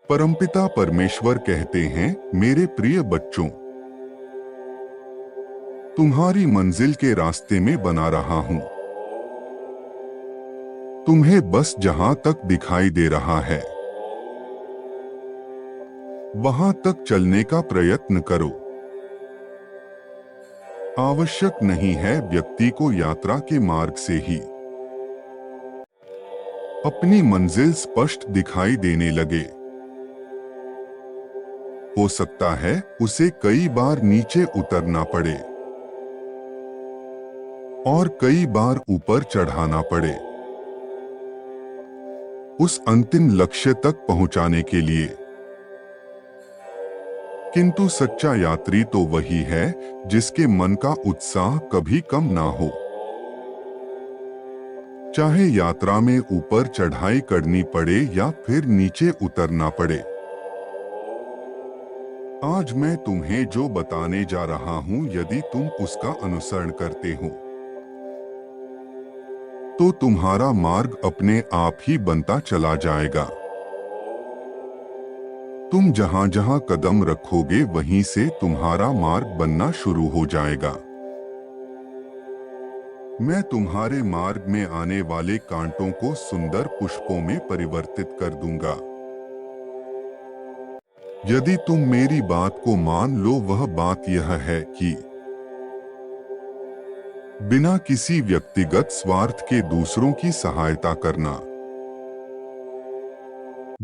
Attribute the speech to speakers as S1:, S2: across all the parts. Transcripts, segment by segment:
S1: परमपिता परमेश्वर कहते हैं, मेरे प्रिय बच्चों, तुम्हारी मंजिल के रास्ते में बना रहा हूं। तुम्हें बस जहां तक दिखाई दे रहा है वहां तक चलने का प्रयत्न करो। आवश्यक नहीं है व्यक्ति को यात्रा के मार्ग से ही अपनी मंजिल स्पष्ट दिखाई देने लगे। हो सकता है उसे कई बार नीचे उतरना पड़े और कई बार ऊपर चढ़ाना पड़े उस अंतिम लक्ष्य तक पहुंचाने के लिए। किंतु सच्चा यात्री तो वही है जिसके मन का उत्साह कभी कम ना हो। चाहे यात्रा में ऊपर चढ़ाई करनी पड़े या फिर नीचे उतरना पड़े। आज मैं तुम्हें जो बताने जा रहा हूं, यदि तुम उसका अनुसरण करते हो तो तुम्हारा मार्ग अपने आप ही बनता चला जाएगा। तुम जहां जहां कदम रखोगे वहीं से तुम्हारा मार्ग बनना शुरू हो जाएगा। मैं तुम्हारे मार्ग में आने वाले कांटों को सुंदर पुष्पों में परिवर्तित कर दूंगा। यदि तुम मेरी बात को मान लो, वह बात यह है कि बिना किसी व्यक्तिगत स्वार्थ के दूसरों की सहायता करना।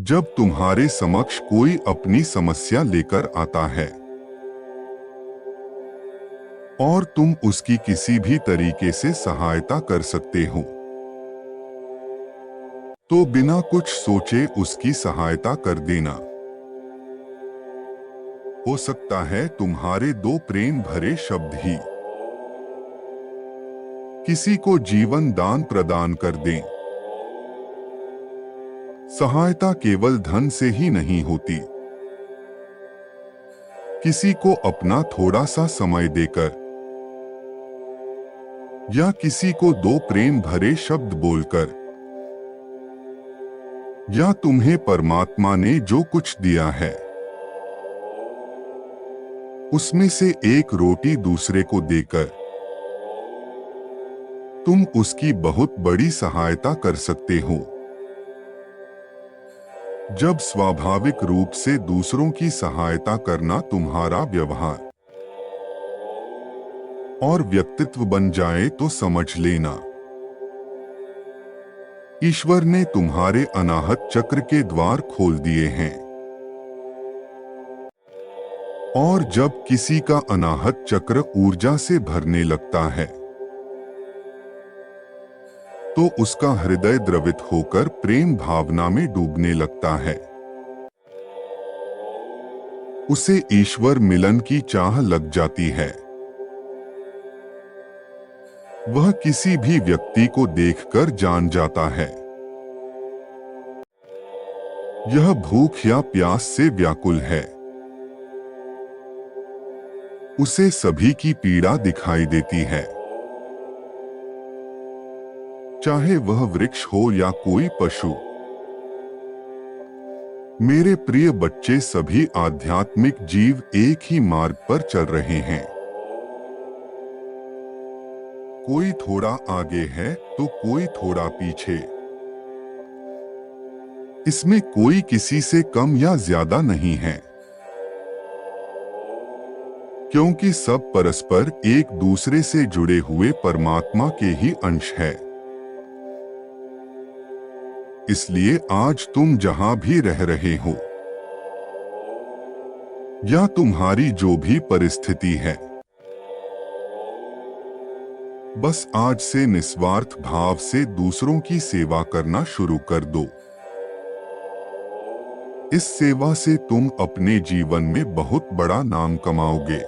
S1: जब तुम्हारे समक्ष कोई अपनी समस्या लेकर आता है और तुम उसकी किसी भी तरीके से सहायता कर सकते हो, तो बिना कुछ सोचे उसकी सहायता कर देना। हो सकता है तुम्हारे दो प्रेम भरे शब्द ही किसी को जीवन दान प्रदान कर दें। सहायता केवल धन से ही नहीं होती। किसी को अपना थोड़ा सा समय देकर या किसी को दो प्रेम भरे शब्द बोलकर, या तुम्हें परमात्मा ने जो कुछ दिया है उसमें से एक रोटी दूसरे को देकर तुम उसकी बहुत बड़ी सहायता कर सकते हो। जब स्वाभाविक रूप से दूसरों की सहायता करना तुम्हारा व्यवहार और व्यक्तित्व बन जाए तो समझ लेना, ईश्वर ने तुम्हारे अनाहत चक्र के द्वार खोल दिए हैं। और जब किसी का अनाहत चक्र ऊर्जा से भरने लगता है तो उसका हृदय द्रवित होकर प्रेम भावना में डूबने लगता है। उसे ईश्वर मिलन की चाह लग जाती है। वह किसी भी व्यक्ति को देखकर जान जाता है यह भूख या प्यास से व्याकुल है। उसे सभी की पीड़ा दिखाई देती है, चाहे वह वृक्ष हो या कोई पशु। मेरे प्रिय बच्चे, सभी आध्यात्मिक जीव एक ही मार्ग पर चल रहे हैं। कोई थोड़ा आगे है तो कोई थोड़ा पीछे। इसमें कोई किसी से कम या ज्यादा नहीं है, क्योंकि सब परस्पर एक दूसरे से जुड़े हुए परमात्मा के ही अंश है। इसलिए आज तुम जहां भी रह रहे हो या तुम्हारी जो भी परिस्थिति है, बस आज से निस्वार्थ भाव से दूसरों की सेवा करना शुरू कर दो। इस सेवा से तुम अपने जीवन में बहुत बड़ा नाम कमाओगे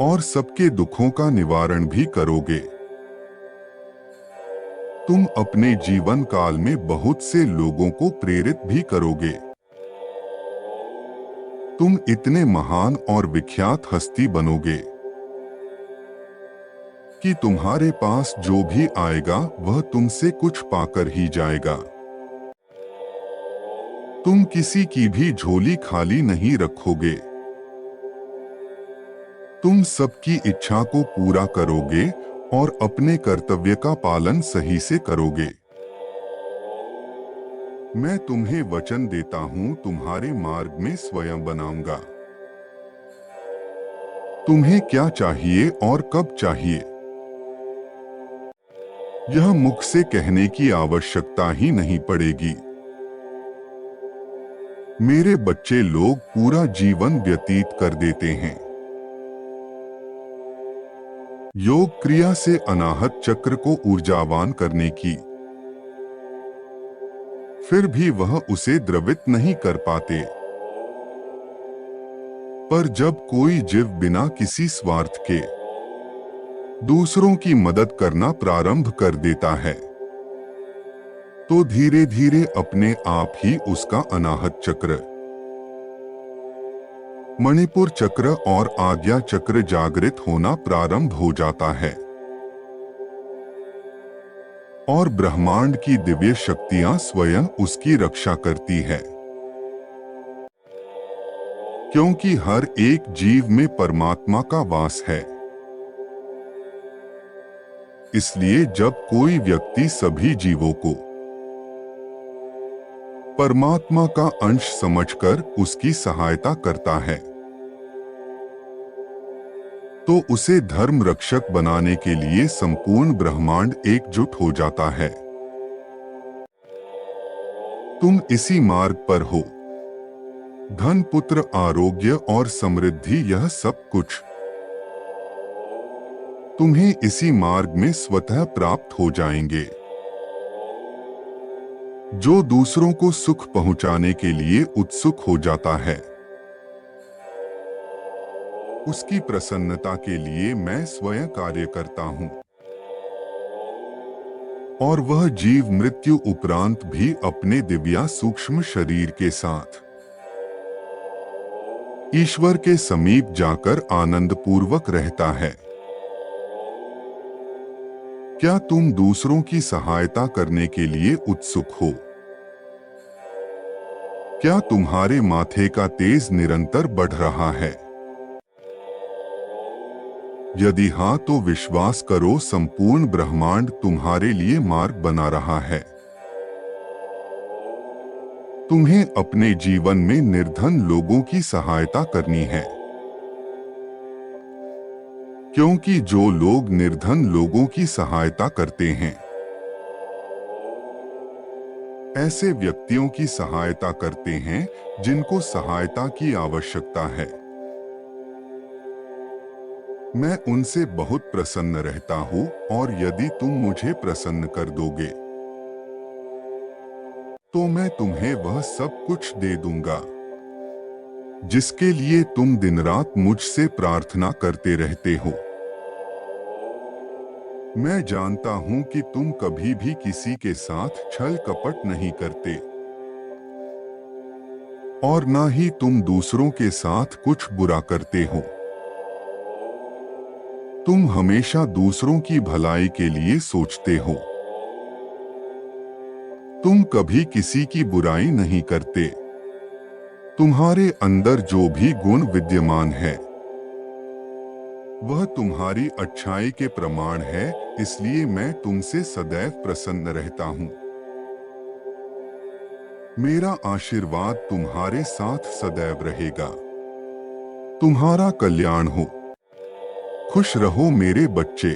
S1: और सबके दुखों का निवारण भी करोगे। तुम अपने जीवन काल में बहुत से लोगों को प्रेरित भी करोगे। तुम इतने महान और विख्यात हस्ती बनोगे कि तुम्हारे पास जो भी आएगा वह तुमसे कुछ पाकर ही जाएगा। तुम किसी की भी झोली खाली नहीं रखोगे। तुम सबकी इच्छा को पूरा करोगे और अपने कर्तव्य का पालन सही से करोगे। मैं तुम्हें वचन देता हूं, तुम्हारे मार्ग में स्वयं बनाऊंगा। तुम्हें क्या चाहिए और कब चाहिए, यह मुख से कहने की आवश्यकता ही नहीं पड़ेगी। मेरे बच्चे लोग पूरा जीवन व्यतीत कर देते हैं योग क्रिया से अनाहत चक्र को ऊर्जावान करने की, फिर भी वह उसे द्रवित नहीं कर पाते। पर जब कोई जीव बिना किसी स्वार्थ के दूसरों की मदद करना प्रारंभ कर देता है, तो धीरे धीरे अपने आप ही उसका अनाहत चक्र, मणिपुर चक्र और आज्ञा चक्र जागृत होना प्रारंभ हो जाता है और ब्रह्मांड की दिव्य शक्तियां स्वयं उसकी रक्षा करती है। क्योंकि हर एक जीव में परमात्मा का वास है, इसलिए जब कोई व्यक्ति सभी जीवों को परमात्मा का अंश समझकर उसकी सहायता करता है, तो उसे धर्म रक्षक बनाने के लिए संपूर्ण ब्रह्मांड एकजुट हो जाता है। तुम इसी मार्ग पर हो। धन, पुत्र, आरोग्य और समृद्धि, यह सब कुछ तुम्हें इसी मार्ग में स्वतः प्राप्त हो जाएंगे। जो दूसरों को सुख पहुंचाने के लिए उत्सुक हो जाता है, उसकी प्रसन्नता के लिए मैं स्वयं कार्य करता हूं और वह जीव मृत्यु उपरांत भी अपने दिव्या सूक्ष्म शरीर के साथ ईश्वर के समीप जाकर आनंद पूर्वक रहता है। क्या तुम दूसरों की सहायता करने के लिए उत्सुक हो? क्या तुम्हारे माथे का तेज निरंतर बढ़ रहा है? यदि हाँ, तो विश्वास करो, संपूर्ण ब्रह्मांड तुम्हारे लिए मार्ग बना रहा है। तुम्हें अपने जीवन में निर्धन लोगों की सहायता करनी है, क्योंकि जो लोग निर्धन लोगों की सहायता करते हैं, ऐसे व्यक्तियों की सहायता करते हैं जिनको सहायता की आवश्यकता है। मैं उनसे बहुत प्रसन्न रहता हूँ और यदि तुम मुझे प्रसन्न कर दोगे, तो मैं तुम्हें वह सब कुछ दे दूंगा जिसके लिए तुम दिन रात मुझसे प्रार्थना करते रहते हो। मैं जानता हूं कि तुम कभी भी किसी के साथ छल कपट नहीं करते और ना ही तुम दूसरों के साथ कुछ बुरा करते हो। तुम हमेशा दूसरों की भलाई के लिए सोचते हो। तुम कभी किसी की बुराई नहीं करते। तुम्हारे अंदर जो भी गुण विद्यमान है, वह तुम्हारी अच्छाई के प्रमाण है, इसलिए मैं तुमसे सदैव प्रसन्न रहता हूँ। मेरा आशीर्वाद तुम्हारे साथ सदैव रहेगा। तुम्हारा कल्याण हो। खुश रहो मेरे बच्चे।